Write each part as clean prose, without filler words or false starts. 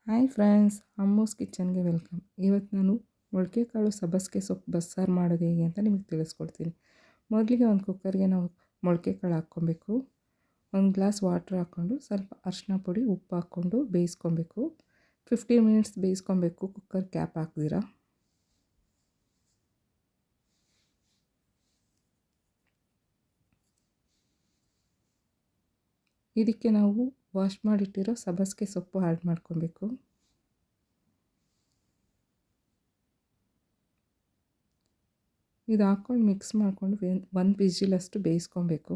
Hi friends, Ammu's ಕಿಚನ್ಗೆ welcome. ಇವತ್ತು ನಾನು ಮೊಳಕೆ ಕಾಳು ಸಬ್ಬಸಿಗೆ ಸೊಪ್ಪು ಬಸ್ಸಾರು ಮಾಡೋದು ಹೇಗೆ ಅಂತ ನಿಮಗೆ ತಿಳಿಸ್ಕೊಡ್ತೀನಿ. ಮೊದಲಿಗೆ ಒಂದು ಕುಕ್ಕರ್ಗೆ ನಾವು ಮೊಳಕೆ ಕಾಳು ಹಾಕ್ಕೊಬೇಕು. ಒಂದು ಗ್ಲಾಸ್ ವಾಟ್ರ್ ಹಾಕ್ಕೊಂಡು ಸ್ವಲ್ಪ ಅರಿಶಿನ ಪುಡಿ, ಉಪ್ಪು ಹಾಕ್ಕೊಂಡು ಬೇಯಿಸ್ಕೊಬೇಕು. 15 ಮಿನಿಟ್ಸ್ ಬೇಯಿಸ್ಕೊಬೇಕು, ಕುಕ್ಕರ್ ಕ್ಯಾಪ್ ಹಾಕ್ದಿರ. ಇದಕ್ಕೆ ನಾವು ವಾಶ್ ಮಾಡಿಟ್ಟಿರೋ ಸಬ್ಬಸಿಗೆ ಸೊಪ್ಪು ಆ್ಯಡ್ ಮಾಡ್ಕೊಬೇಕು. ಇದು ಹಾಕ್ಕೊಂಡು ಮಿಕ್ಸ್ ಮಾಡಿಕೊಂಡು ಒಂದು ವಿಜಿಲಷ್ಟು ಬೇಯಿಸ್ಕೊಬೇಕು.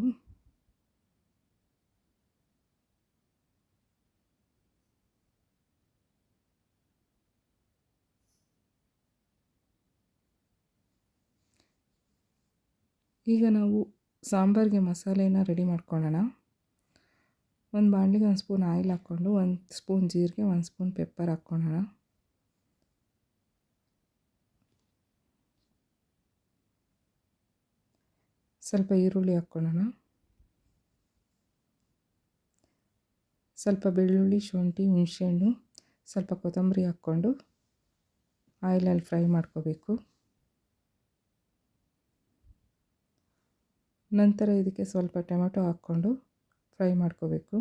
ಈಗ ನಾವು ಸಾಂಬಾರಿಗೆ ಮಸಾಲೆನ ರೆಡಿ ಮಾಡ್ಕೊಳ್ಳೋಣ. ಒಂದು ಬಾಣಲಿಗೆ 1 ಸ್ಪೂನ್ ಆಯಿಲ್ ಹಾಕ್ಕೊಂಡು 1 ಸ್ಪೂನ್ ಜೀರಿಗೆ, 1 ಸ್ಪೂನ್ ಪೆಪ್ಪರ್ ಹಾಕ್ಕೊಳ್ಳೋಣ. ಸ್ವಲ್ಪ ಈರುಳ್ಳಿ ಹಾಕ್ಕೊಳ್ಳೋಣ. ಸ್ವಲ್ಪ ಬೆಳ್ಳುಳ್ಳಿ, ಶುಂಠಿ, ಹುಣಸೆಹಣ್ಣು, ಸ್ವಲ್ಪ ಕೊತ್ತಂಬರಿ ಹಾಕ್ಕೊಂಡು ಆಯಿಲಲ್ಲಿ ಫ್ರೈ ಮಾಡ್ಕೋಬೇಕು. ನಂತರ ಇದಕ್ಕೆ ಸ್ವಲ್ಪ ಟೊಮೆಟೊ ಹಾಕ್ಕೊಂಡು ಫ್ರೈ ಮಾಡ್ಕೋಬೇಕು.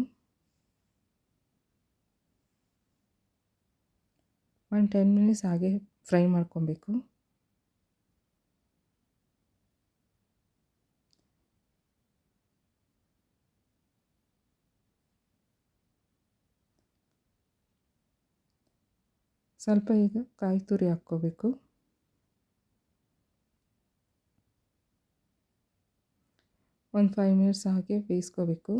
10 ಮಿನಿಟ್ಸ್ ಹಾಗೆ ಫ್ರೈ ಮಾಡ್ಕೊಬೇಕು. ಸ್ವಲ್ಪ ಈಗ ಕಾಯಿ ತುರಿ ಹಾಕ್ಕೋಬೇಕು. ಒಂದು 5 ಮಿನಿಟ್ಸ್ ಹಾಗೆ ಬೇಯಿಸ್ಕೋಬೇಕು.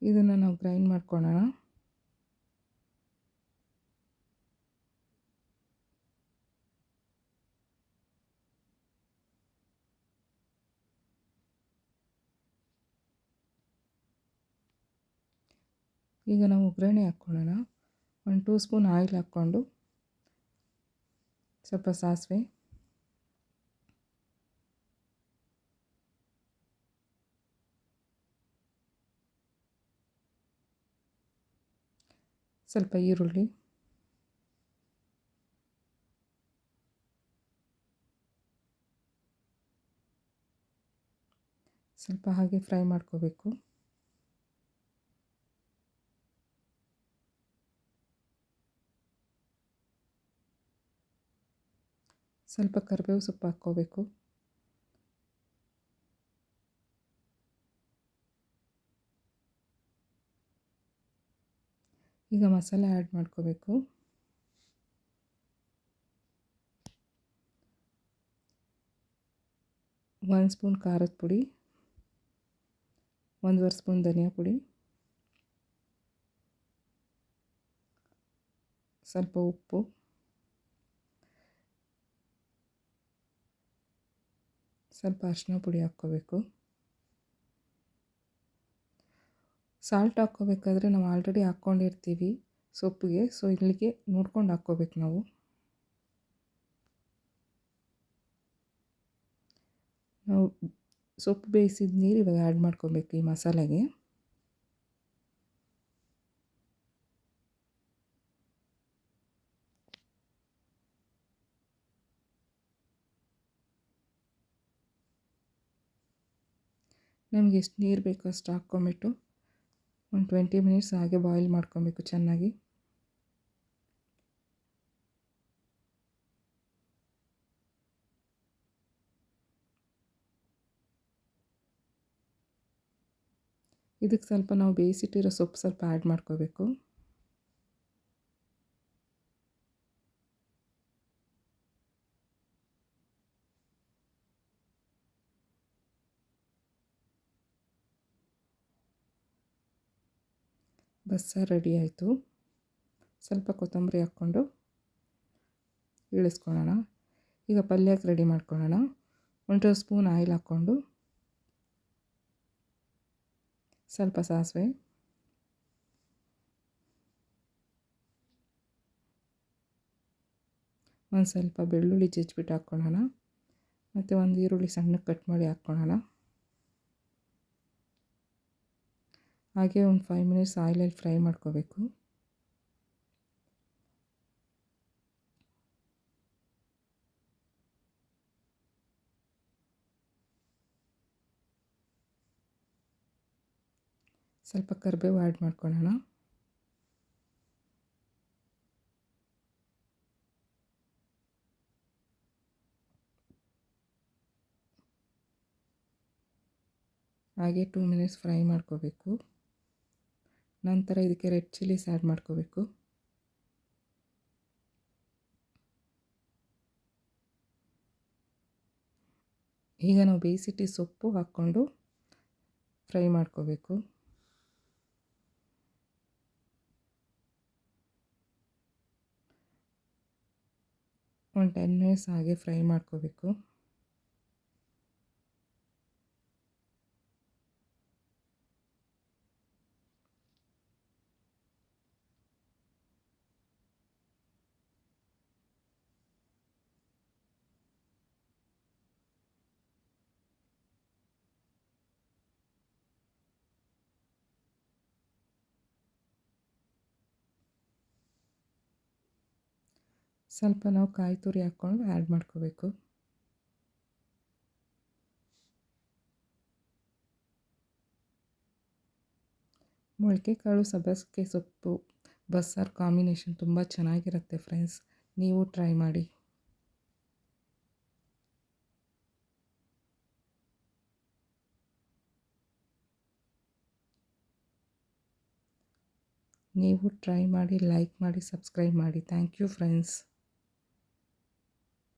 ಇದನ್ನು ನಾವು ಗ್ರೈಂಡ್ ಮಾಡ್ಕೊಳ್ಳೋಣ. ಈಗ ನಾವು ಒಗ್ಗರಣೆ ಹಾಕ್ಕೊಳ್ಳೋಣ. 2 ಸ್ಪೂನ್ ಆಯಿಲ್ ಹಾಕ್ಕೊಂಡು ಸ್ವಲ್ಪ ಸಾಸಿವೆ, ಸ್ವಲ್ಪ ಈರುಳ್ಳಿ, ಸ್ವಲ್ಪ ಹಾಗೆ ಫ್ರೈ ಮಾಡ್ಕೋಬೇಕು. ಸ್ವಲ್ಪ ಕರಿಬೇವು ಸೊಪ್ಪು ಹಾಕ್ಕೋಬೇಕು. ಈಗ ಮಸಾಲೆ ಆ್ಯಡ್ ಮಾಡ್ಕೋಬೇಕು. ಒಂದು ಸ್ಪೂನ್ ಖಾರದ ಪುಡಿ, 1.5 ಸ್ಪೂನ್ ಧನಿಯಾ ಪುಡಿ, ಸ್ವಲ್ಪ ಉಪ್ಪು, ಸ್ವಲ್ಪ ಅರಿಶಿನ ಪುಡಿ ಹಾಕ್ಕೋಬೇಕು. ಸಾಲ್ಟ್ ಹಾಕ್ಕೋಬೇಕಾದ್ರೆ ನಾವು ಆಲ್ರೆಡಿ ಹಾಕ್ಕೊಂಡಿರ್ತೀವಿ ಸೊಪ್ಪಿಗೆ, ಸೊ ಇಲ್ಲಿಗೆ ನೋಡ್ಕೊಂಡು ಹಾಕ್ಕೋಬೇಕು ನಾವು. ಸೊಪ್ಪು ಬೇಯಿಸಿದ ನೀರು ಇವಾಗ ಆ್ಯಡ್ ಮಾಡ್ಕೋಬೇಕು ಈ ಮಸಾಲೆಗೆ. ನಮಗೆ ಎಷ್ಟು ನೀರು ಬೇಕೋ ಅಷ್ಟು ಹಾಕ್ಕೊಂಬಿಟ್ಟು ಒಂದು 20 ಮಿನಿಟ್ಸ್ ಹಾಗೆ ಬಾಯ್ಲ್ ಮಾಡ್ಕೊಬೇಕು ಚೆನ್ನಾಗಿ. ಇದಕ್ಕೆ ಸ್ವಲ್ಪ ನಾವು ಬೇಯಿಸಿಟ್ಟಿರೋ ಸೊಪ್ಪು ಸ್ವಲ್ಪ ಆ್ಯಡ್ ಮಾಡ್ಕೋಬೇಕು. ಬಸ್ಸಾರು ರೆಡಿ ಆಯಿತು. ಸ್ವಲ್ಪ ಕೊತ್ತಂಬರಿ ಹಾಕ್ಕೊಂಡು ಇಳಿಸ್ಕೊಳ್ಳೋಣ. ಈಗ ಪಲ್ಯಕ್ಕೆ ರೆಡಿ ಮಾಡ್ಕೊಳ್ಳೋಣ. 1 ಸ್ಪೂನ್ ಆಯಿಲ್ ಹಾಕ್ಕೊಂಡು ಸ್ವಲ್ಪ ಸಾಸಿವೆ, ಒಂದು ಸ್ವಲ್ಪ ಬೆಳ್ಳುಳ್ಳಿ ಜಜ್ಜಿಬಿಟ್ಟು ಹಾಕ್ಕೊಳ್ಳೋಣ. ಮತ್ತು ಒಂದು ಈರುಳ್ಳಿ ಸಣ್ಣಕ್ಕೆ ಕಟ್ ಮಾಡಿ ಹಾಕ್ಕೊಳ್ಳೋಣ. ಹಾಗೆ ಒಂದು 5 ಮಿನಿಟ್ಸ್ ಆಯಿಲಲ್ಲಿ ಫ್ರೈ ಮಾಡ್ಕೋಬೇಕು. ಸ್ವಲ್ಪ ಕರಿಬೇವು ಆ್ಯಡ್ ಮಾಡ್ಕೊಳ್ಳೋಣ. ಹಾಗೆ 2 ಮಿನಿಟ್ಸ್ ಫ್ರೈ ಮಾಡ್ಕೋಬೇಕು. ನಂತರ ಇದಕ್ಕೆ ರೆಡ್ ಚಿಲ್ಲೀಸ್ ಆ್ಯಡ್ ಮಾಡ್ಕೋಬೇಕು. ಈಗ ನಾವು ಬೇಯಿಸಿಟ್ಟು ಸೊಪ್ಪು ಹಾಕ್ಕೊಂಡು ಫ್ರೈ ಮಾಡ್ಕೋಬೇಕು. ಒಂದು 10 ಮಿನಿಟ್ಸ್ ಹಾಗೆ ಫ್ರೈ ಮಾಡ್ಕೋಬೇಕು. ಸ್ವಲ್ಪ ನಾವು ಕಾಯಿ ತುರಿ ಹಾಕ್ಕೊಂಡು ಆ್ಯಡ್ ಮಾಡ್ಕೋಬೇಕು. ಮೊಳಕೆ ಕಾಳು ಸಬ್ಬಸಿಗೆ ಸೊಪ್ಪು ಬಸ್ಸಾರು ಕಾಂಬಿನೇಷನ್ ತುಂಬ ಚೆನ್ನಾಗಿರುತ್ತೆ ಫ್ರೆಂಡ್ಸ್, ನೀವು ಟ್ರೈ ಮಾಡಿ. ಲೈಕ್ ಮಾಡಿ, ಸಬ್ಸ್ಕ್ರೈಬ್ ಮಾಡಿ. Thank you friends.